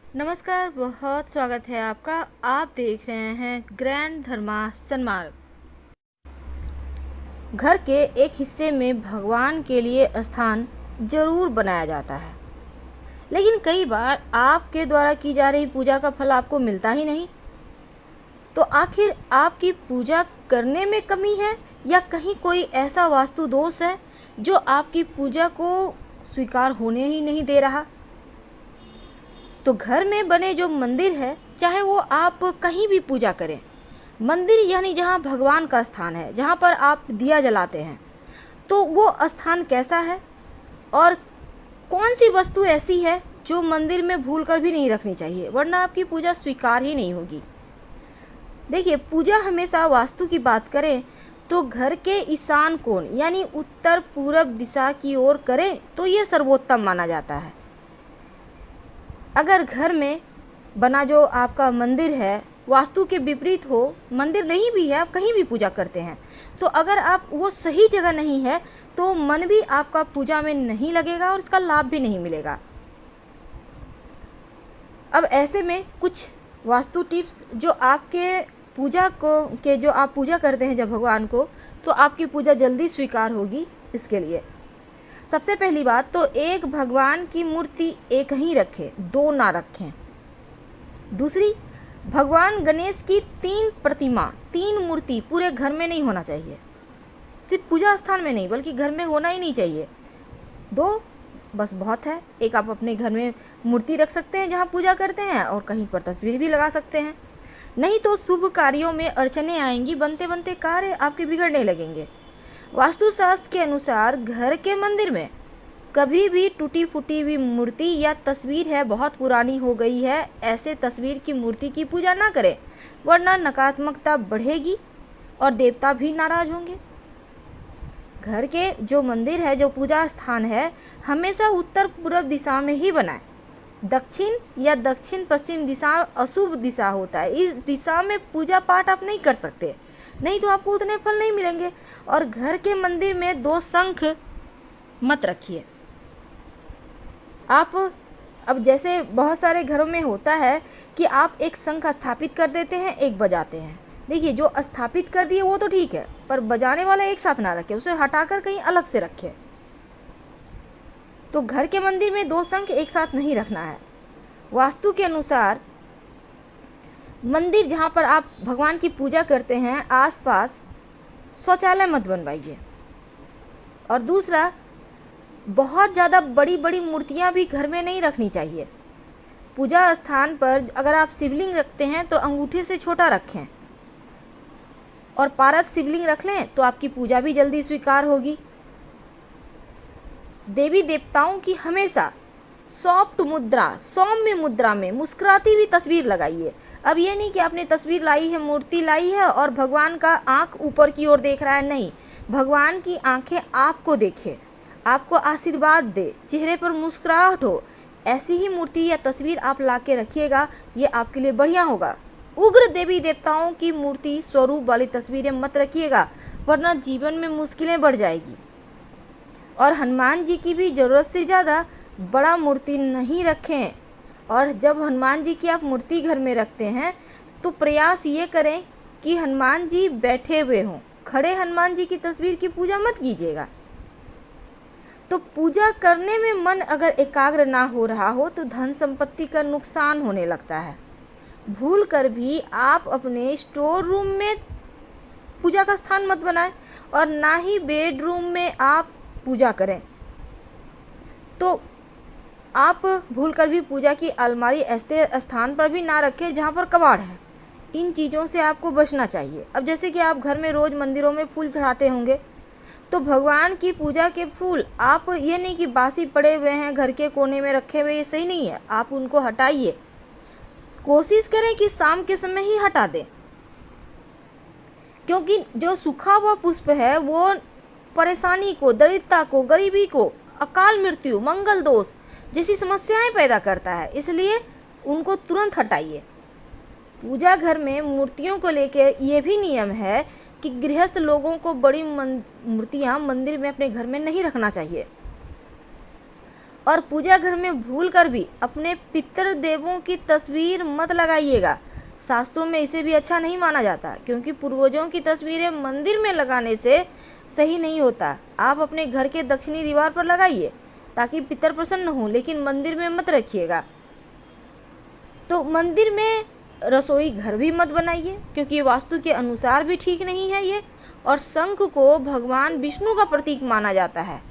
नमस्कार, बहुत स्वागत है आपका। आप देख रहे हैं ग्रैंड धर्मा सन्मार्ग। घर के एक हिस्से में भगवान के लिए स्थान जरूर बनाया जाता है, लेकिन कई बार आपके द्वारा की जा रही पूजा का फल आपको मिलता ही नहीं। तो आखिर आपकी पूजा करने में कमी है या कहीं कोई ऐसा वास्तु दोष है जो आपकी पूजा को स्वीकार होने ही नहीं दे रहा? तो घर में बने जो मंदिर है, चाहे वो आप कहीं भी पूजा करें, मंदिर यानी जहाँ भगवान का स्थान है, जहाँ पर आप दिया जलाते हैं, तो वो स्थान कैसा है और कौन सी वस्तु ऐसी है जो मंदिर में भूल कर भी नहीं रखनी चाहिए, वरना आपकी पूजा स्वीकार ही नहीं होगी। देखिए, पूजा हमेशा वास्तु की बात करें तो घर के ईशान कोण यानी उत्तर पूरब दिशा की ओर करें तो ये सर्वोत्तम माना जाता है। अगर घर में बना जो आपका मंदिर है वास्तु के विपरीत हो, मंदिर नहीं भी है, आप कहीं भी पूजा करते हैं, तो अगर आप वो सही जगह नहीं है तो मन भी आपका पूजा में नहीं लगेगा और इसका लाभ भी नहीं मिलेगा। अब ऐसे में कुछ वास्तु टिप्स जो आपके पूजा को जो आप पूजा करते हैं जब भगवान को, तो आपकी पूजा जल्दी स्वीकार होगी। इसके लिए सबसे पहली बात तो एक भगवान की मूर्ति एक ही रखें, दो ना रखें। दूसरी, भगवान गणेश की 3 प्रतिमा, 3 मूर्ति पूरे घर में नहीं होना चाहिए। सिर्फ पूजा स्थान में नहीं बल्कि घर में होना ही नहीं चाहिए। 2 बस बहुत है। एक आप अपने घर में मूर्ति रख सकते हैं जहाँ पूजा करते हैं, और कहीं पर तस्वीर भी लगा सकते हैं। नहीं तो शुभ कार्यों में अड़चने आएंगी, बनते बनते कार्य आपके बिगड़ने लगेंगे। वास्तुशास्त्र के अनुसार घर के मंदिर में कभी भी टूटी फूटी हुई मूर्ति या तस्वीर है, बहुत पुरानी हो गई है, ऐसे तस्वीर की मूर्ति की पूजा ना करें, वरना नकारात्मकता बढ़ेगी और देवता भी नाराज होंगे। घर के जो मंदिर है, जो पूजा स्थान है, हमेशा उत्तर पूर्व दिशा में ही बनाएं। दक्षिण या दक्षिण पश्चिम दिशा अशुभ दिशा होता है, इस दिशा में पूजा पाठ आप नहीं कर सकते, नहीं तो आपको उतने फल नहीं मिलेंगे। और घर के मंदिर में 2 शंख मत रखिए आप। अब जैसे बहुत सारे घरों में होता है कि आप एक शंख स्थापित कर देते हैं, एक बजाते हैं। देखिए, जो स्थापित कर दिए वो तो ठीक है, पर बजाने वाला एक साथ ना रखें, उसे हटाकर कहीं अलग से रखें। तो घर के मंदिर में 2 शंख एक साथ नहीं रखना है। वास्तु के अनुसार मंदिर जहाँ पर आप भगवान की पूजा करते हैं आसपास शौचालय मत बनवाइए। और दूसरा, बहुत ज़्यादा बड़ी बड़ी मूर्तियाँ भी घर में नहीं रखनी चाहिए। पूजा स्थान पर अगर आप शिवलिंग रखते हैं तो अंगूठे से छोटा रखें, और पारद शिवलिंग रख लें तो आपकी पूजा भी जल्दी स्वीकार होगी। देवी देवताओं की हमेशा सॉफ्ट मुद्रा, सौम्य मुद्रा में मुस्कुराती हुई तस्वीर लगाइए। अब ये नहीं कि आपने तस्वीर लाई है, मूर्ति लाई है और भगवान का आँख ऊपर की ओर देख रहा है, नहीं। भगवान की आंखें आपको देखे, आपको आशीर्वाद दे, चेहरे पर मुस्कुराहट हो, ऐसी ही मूर्ति या तस्वीर आप ला के रखिएगा, ये आपके लिए बढ़िया होगा। उग्र देवी देवताओं की मूर्ति स्वरूप वाली तस्वीरें मत रखिएगा, वरना जीवन में मुश्किलें बढ़ जाएगी। और हनुमान जी की भी ज़रूरत से ज़्यादा बड़ा मूर्ति नहीं रखें। और जब हनुमान जी की आप मूर्ति घर में रखते हैं तो प्रयास ये करें कि हनुमान जी बैठे हुए हों, खड़े हनुमान जी की तस्वीर की पूजा मत कीजिएगा। तो पूजा करने में मन अगर एकाग्र ना हो रहा हो तो धन संपत्ति का नुकसान होने लगता है। भूल कर भी आप अपने स्टोर रूम में पूजा का स्थान मत बनाएं, और ना ही बेडरूम में आप पूजा करें। तो आप भूल कर भी पूजा की अलमारी ऐसे स्थान पर भी ना रखें जहाँ पर कबाड़ है। इन चीज़ों से आपको बचना चाहिए। अब जैसे कि आप घर में रोज़ मंदिरों में फूल चढ़ाते होंगे, तो भगवान की पूजा के फूल आप ये नहीं कि बासी पड़े हुए हैं घर के कोने में रखे हुए, ये सही नहीं है, आप उनको हटाइए। कोशिश करें कि शाम के समय ही हटा दें, क्योंकि जो सूखा हुआ पुष्प है वो परेशानी को, दरिद्रता को, गरीबी को, अकाल मृत्यु, मंगल दोष जैसी समस्याएं पैदा करता है, इसलिए उनको तुरंत हटाइए। पूजा घर में मूर्तियों को लेकर ये भी नियम है कि गृहस्थ लोगों को बड़ी मूर्तियां मंदिर में अपने घर में नहीं रखना चाहिए। और पूजा घर में भूल कर भी अपने पितृ देवों की तस्वीर मत लगाइएगा। शास्त्रों में इसे भी अच्छा नहीं माना जाता, क्योंकि पूर्वजों की तस्वीरें मंदिर में लगाने से सही नहीं होता। आप अपने घर के दक्षिणी दीवार पर लगाइए ताकि पितर प्रसन्न हो, लेकिन मंदिर में मत रखिएगा। तो मंदिर में रसोई घर भी मत बनाइए, क्योंकि वास्तु के अनुसार भी ठीक नहीं है ये। और शंख को भगवान विष्णु का प्रतीक माना जाता है,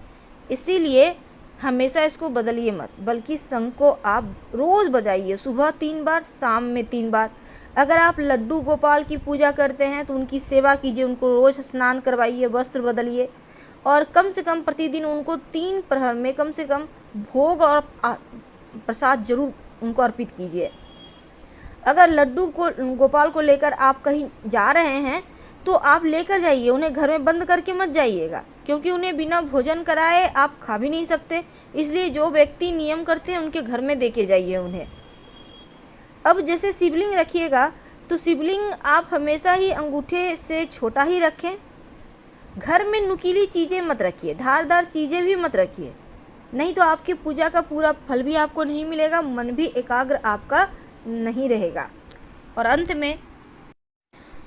इसीलिए हमेशा इसको बदलिए मत, बल्कि शंख को आप रोज़ बजाइए, सुबह 3 बार, शाम में 3 बार। अगर आप लड्डू गोपाल की पूजा करते हैं तो उनकी सेवा कीजिए, उनको रोज़ स्नान करवाइए, वस्त्र बदलिए और कम से कम प्रतिदिन उनको 3 प्रहर में कम से कम भोग और प्रसाद जरूर उनको अर्पित कीजिए। अगर लड्डू को गोपाल को लेकर आप कहीं जा रहे हैं तो आप लेकर जाइए, उन्हें घर में बंद करके मत जाइएगा, क्योंकि उन्हें बिना भोजन कराए आप खा भी नहीं सकते। इसलिए जो व्यक्ति नियम करते हैं उनके घर में देके जाइए उन्हें। अब जैसे शिवलिंग रखिएगा तो शिवलिंग आप हमेशा ही अंगूठे से छोटा ही रखें। घर में नुकीली चीज़ें मत रखिए, धारदार चीज़ें भी मत रखिए, नहीं तो आपकी पूजा का पूरा फल भी आपको नहीं मिलेगा, मन भी एकाग्र आपका नहीं रहेगा। और अंत में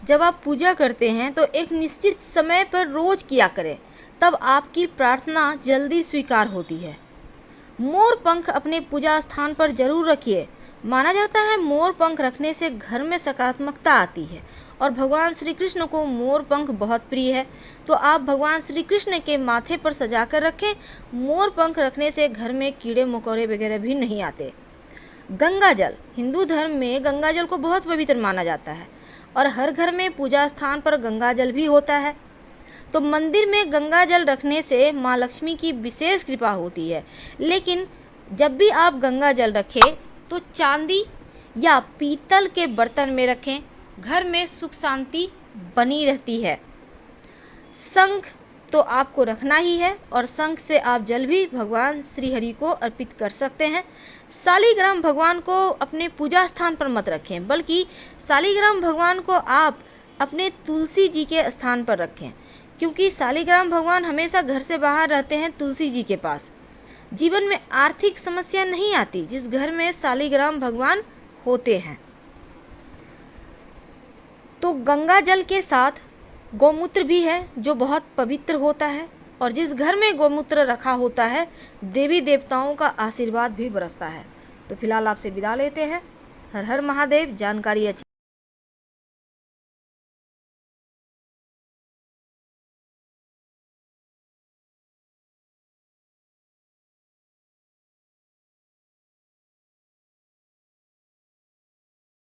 जब आप पूजा करते हैं तो एक निश्चित समय पर रोज किया करें, तब आपकी प्रार्थना जल्दी स्वीकार होती है। मोर पंख अपने पूजा स्थान पर जरूर रखिए। माना जाता है मोर पंख रखने से घर में सकारात्मकता आती है और भगवान श्री कृष्ण को मोर पंख बहुत प्रिय है, तो आप भगवान श्री कृष्ण के माथे पर सजा कर रखें। मोर पंख रखने से घर में कीड़े मकोड़े वगैरह भी नहीं आते। गंगा जल, हिंदू धर्म में गंगा जल को बहुत पवित्र माना जाता है और हर घर में पूजा स्थान पर गंगा जल भी होता है। तो मंदिर में गंगा जल रखने से माँ लक्ष्मी की विशेष कृपा होती है। लेकिन जब भी आप गंगा जल रखें तो चांदी या पीतल के बर्तन में रखें, घर में सुख शांति बनी रहती है। शंख तो आपको रखना ही है और शंख से आप जल भी भगवान श्री हरि को अर्पित कर सकते हैं। शालिग्राम भगवान को अपने पूजा स्थान पर मत रखें, बल्कि शालिग्राम भगवान को आप अपने तुलसी जी के स्थान पर रखें, क्योंकि शालिग्राम भगवान हमेशा घर से बाहर रहते हैं तुलसी जी के पास। जीवन में आर्थिक समस्या नहीं आती जिस घर में शालिग्राम भगवान होते हैं। तो गंगा जल के साथ गौमूत्र भी है जो बहुत पवित्र होता है, और जिस घर में गौमूत्र रखा होता है देवी देवताओं का आशीर्वाद भी बरसता है। तो फिलहाल आपसे विदा लेते हैं। हर हर महादेव। जानकारी अच्छी